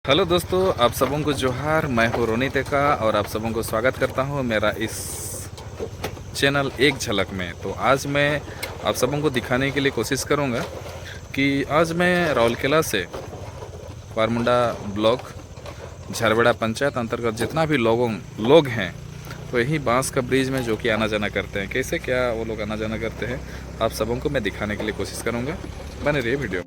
Hello दोस्तों, आप सबों को जोहार। मैं हूँ रोनी टेका और आप सबों को स्वागत करता हूँ मेरा इस चैनल एक झलक में। तो आज मैं आप सबों को दिखाने के लिए कोशिश करूँगा कि आज मैं राउरकेला से बारमुंडा ब्लॉक झरबड़ा पंचायत अंतर्गत जितना भी लोग हैं तो यही बांस का ब्रिज में जो कि आना जाना करते हैं, कैसे क्या वो लोग आना जाना करते हैं आप सबों को मैं दिखाने के लिए कोशिश करूँगा। बने रहिए वीडियो।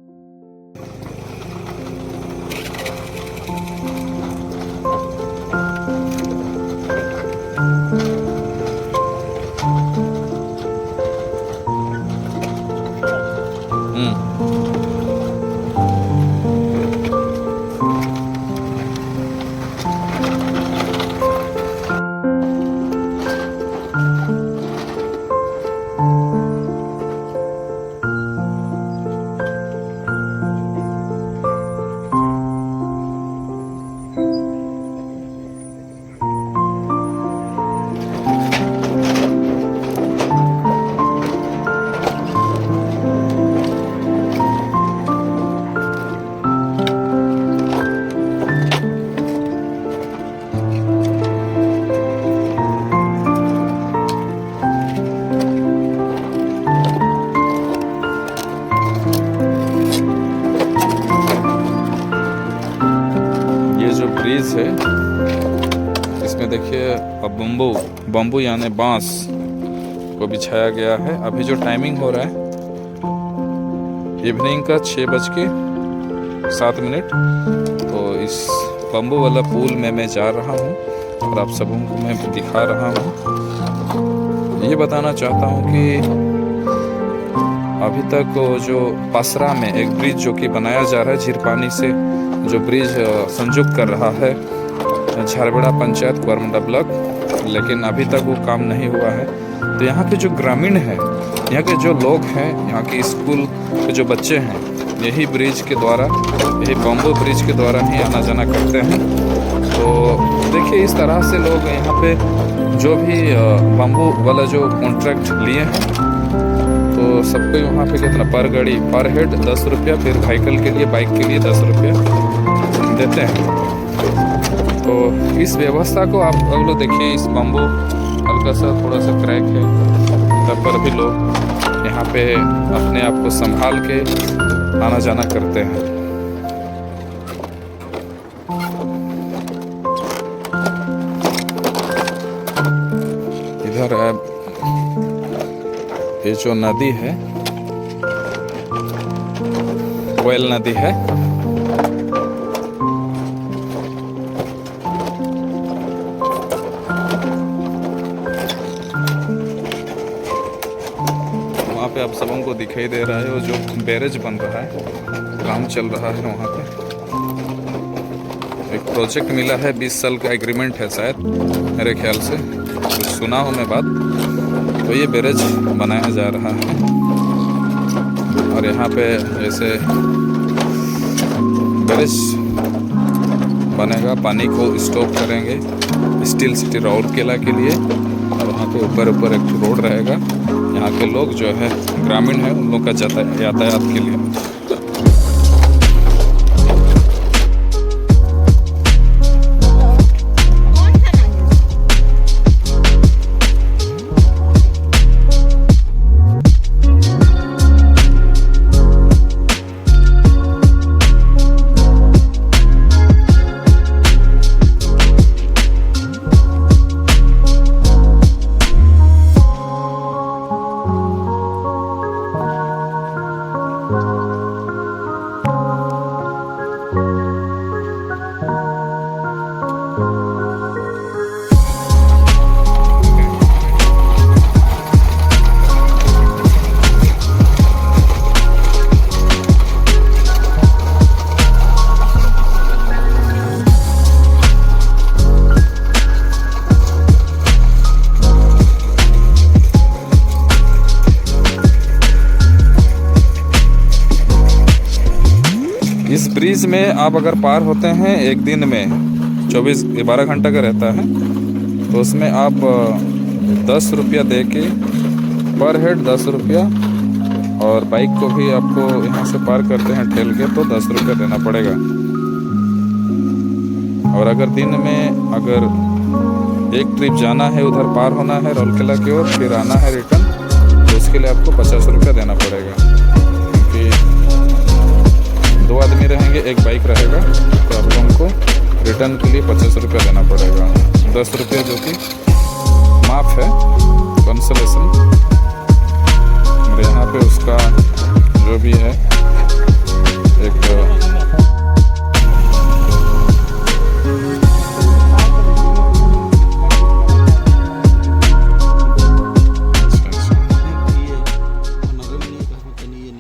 जो ब्रिज है इसमें देखिए अब बम्बू यानी बांस को बिछाया गया है। अभी जो टाइमिंग हो रहा है इवनिंग का 6:07। तो इस बम्बू वाला पुल में मैं जा रहा हूँ और आप सबों को मैं दिखा रहा हूँ। ये बताना चाहता हूँ कि अभी तक जो पासरा में एक ब्रिज जो कि बनाया जा रहा है झीरपानी से, जो ब्रिज संयुक्त कर रहा है झरबड़ा पंचायत बारमुंडा ब्लॉक, लेकिन अभी तक वो काम नहीं हुआ है। तो यहाँ के जो ग्रामीण हैं, यहाँ के जो लोग हैं, यहाँ के स्कूल के जो बच्चे हैं, यही ब्रिज के द्वारा, यही बम्बू ब्रिज के द्वारा ही आना जाना करते हैं। तो देखिए इस तरह से लोग यहाँ पे जो भी बम्बू वाला जो कॉन्ट्रैक्ट लिए हैं तो सबको यहाँ पे कितना पर गाड़ी पर हेड 10 रुपया, फिर व्हीकल के लिए बाइक के लिए 10 रुपया देते हैं। तो इस व्यवस्था को आप लोग देखिए, इस बम्बू हल्का सा थोड़ा सा क्रैक है, तब पर भी लोग यहाँ पे अपने आप को संभाल के आना जाना करते हैं। इधर ये जो नदी है कोयल नदी है। वहाँ पे आप सबों को दिखाई दे रहा है वो जो बैरेज बन रहा है, काम चल रहा है। वहाँ पे एक प्रोजेक्ट मिला है, 20 साल का एग्रीमेंट है शायद, मेरे ख्याल से कुछ सुना हूँ मैं बात। तो ये बैरेज बनाया जा रहा है और यहाँ पे जैसे बैरेज बनेगा, पानी को स्टॉक करेंगे स्टील सिटी राउरकेला के लिए। और वहाँ पे ऊपर एक रोड रहेगा, यहाँ के लोग जो है ग्रामीण है उन लोग का यातायात के लिए। इस ब्रिज में आप अगर पार होते हैं एक दिन में 12 घंटा का रहता है, तो उसमें आप 10 रुपया दे के पर हेड 10 रुपया, और बाइक को भी आपको यहाँ से पार करते हैं ठेल के तो 10 रुपया देना पड़ेगा। और अगर दिन में अगर एक ट्रिप जाना है, उधर पार होना है राउरकेला की ओर, फिर आना है रिटर्न, तो उसके लिए आपको 50 रुपया देना पड़ेगा, क्योंकि 2 आदमी रहेंगे, एक बाइक रहेगा, तो आप लोगों को रिटर्न के लिए 50 रुपया देना पड़ेगा। 10 रुपया जो कि माफ़ है, कंसोलेशन। और यहाँ पे उसका जो भी है एक